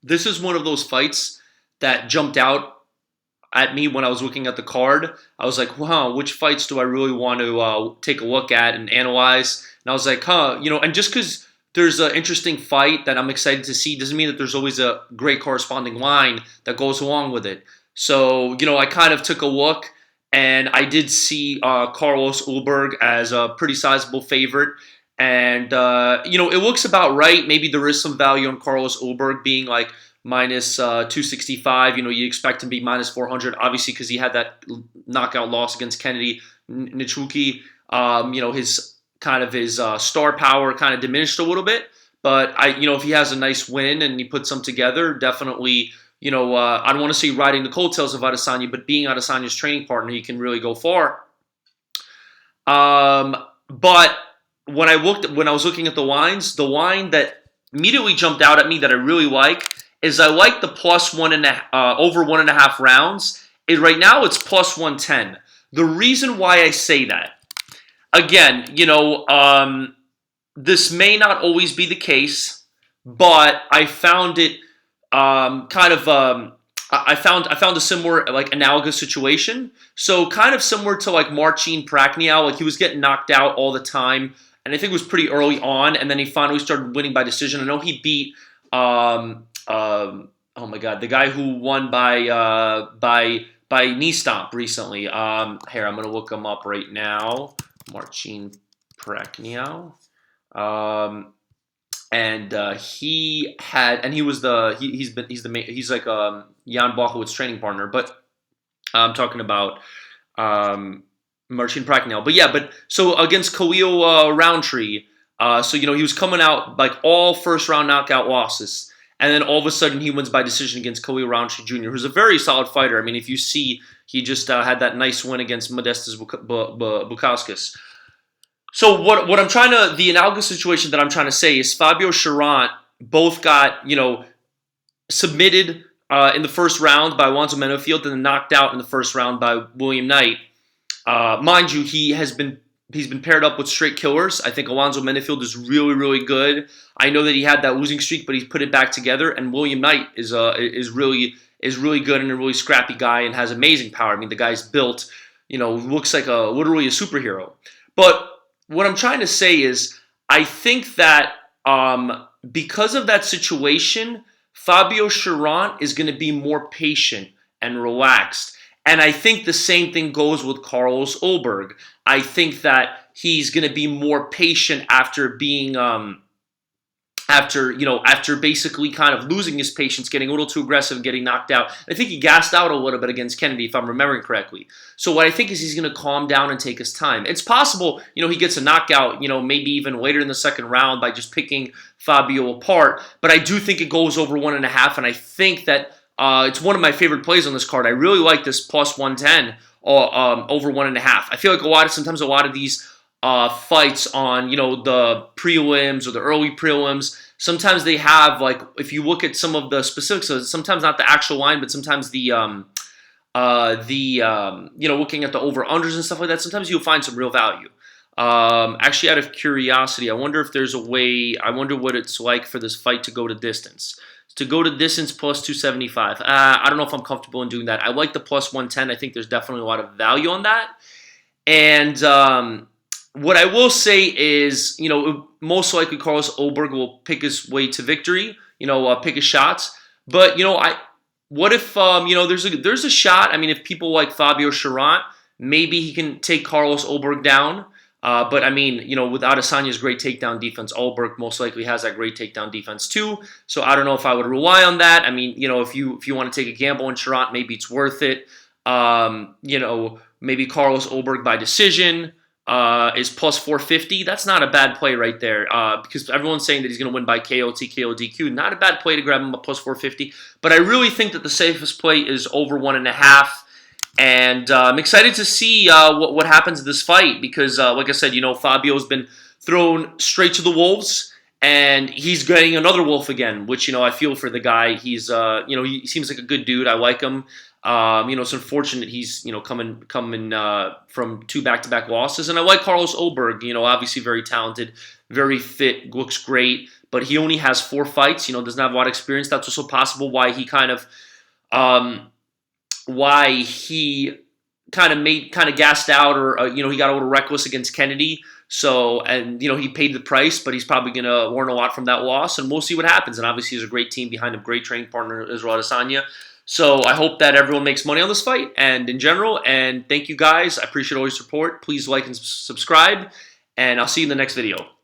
This is one of those fights that jumped out at me when I was looking at the card. I was like, wow, which fights do I really want to take a look at and analyze? And I was like, and just because there's an interesting fight that I'm excited to see doesn't mean that there's always a great corresponding line that goes along with it. So, I kind of took a look and I did see Carlos Ulberg as a pretty sizable favorite. And, it looks about right. Maybe there is some value on Carlos Ulberg being like minus 265. You expect him to be minus 400, obviously, because he had that knockout loss against Kennedy Nzechukwu. His star power kind of diminished a little bit. But if he has a nice win and he puts some together, definitely, I don't want to say riding the coattails of Adesanya, but being Adesanya's training partner, he can really go far. But when I was looking at the lines, the line that immediately jumped out at me that I really like is I like the plus over 1.5 rounds. Right now it's plus 110. The reason why I say that, again, this may not always be the case, but I found it I found a similar, like, analogous situation. So kind of similar to like Marcin Prachnio, like he was getting knocked out all the time, and I think it was pretty early on, and then he finally started winning by decision. I know he beat oh my god, the guy who won by knee stomp recently. Here, I'm gonna look him up right now. Marcin Prachnio. He was he's like Jan Blachowicz training partner, but I'm talking about Marcin Prachnio. But so against Khalil Roundtree, he was coming out like all first round knockout losses, and then all of a sudden he wins by decision against Khalil Roundtree Jr., who's a very solid fighter. I mean, if you see, he just had that nice win against Modestas Bukauskas. So the analogous situation that I'm trying to say is Fabio Cherant both got, submitted in the first round by Alonzo Menefield and then knocked out in the first round by William Knight. Mind you, he's been paired up with straight killers. I think Alonzo Menefield is really, really good. I know that he had that losing streak, but he's put it back together. And William Knight is really good and a really scrappy guy and has amazing power. I mean, the guy's built, looks like literally a superhero. But what I'm trying to say is, I think that because of that situation, Fabio Cherant is going to be more patient and relaxed. And I think the same thing goes with Carlos Ulberg. I think that he's going to be more patient after being after basically kind of losing his patience, getting a little too aggressive, getting knocked out. I think he gassed out a little bit against Kennedy, if I'm remembering correctly. So what I think is he's going to calm down and take his time. It's possible, he gets a knockout, maybe even later in the second round by just picking Fabio apart. But I do think it goes over 1.5, and I think that it's one of my favorite plays on this card. I really like this plus 110 over 1.5. I feel like sometimes a lot of these fights on, the prelims or the early prelims, sometimes they have, like, if you look at some of the specifics, so sometimes not the actual line, but sometimes looking at the over-unders and stuff like that, sometimes you'll find some real value. Actually, out of curiosity, I wonder if there's a way, I wonder what it's like for this fight to go to distance. To go to distance plus 275. I don't know if I'm comfortable in doing that. I like the plus 110. I think there's definitely a lot of value on that. And what I will say is, most likely Carlos Ulberg will pick his way to victory, pick his shots. But, what if, there's a shot. I mean, if people like Fabio Cherant, maybe he can take Carlos Ulberg down. But I mean, with Adesanya's great takedown defense, Ulberg most likely has that great takedown defense too. So I don't know if I would rely on that. I mean, if you want to take a gamble on Cherant, maybe it's worth it. Maybe Carlos Ulberg by decision is plus 450. That's not a bad play right there, because everyone's saying that he's going to win by KO, TKO, DQ. Not a bad play to grab him at plus 450. But I really think that the safest play is over 1.5. And I'm excited to see what happens in this fight because, like I said, Fabio's been thrown straight to the wolves, and he's getting another wolf again, which, I feel for the guy. He's, he seems like a good dude. I like him. It's unfortunate he's, coming from 2 back-to-back losses. And I like Carlos Ulberg, obviously very talented, very fit, looks great, but he only has 4 fights. Doesn't have a lot of experience. That's also possible why he kind of gassed out, or he got a little reckless against Kennedy. So, and he paid the price, but he's probably going to learn a lot from that loss, and we'll see what happens. And obviously, he's a great team behind him, great training partner Israel Adesanya. So I hope that everyone makes money on this fight, and in general. And thank you guys. I appreciate all your support. Please like and subscribe, and I'll see you in the next video.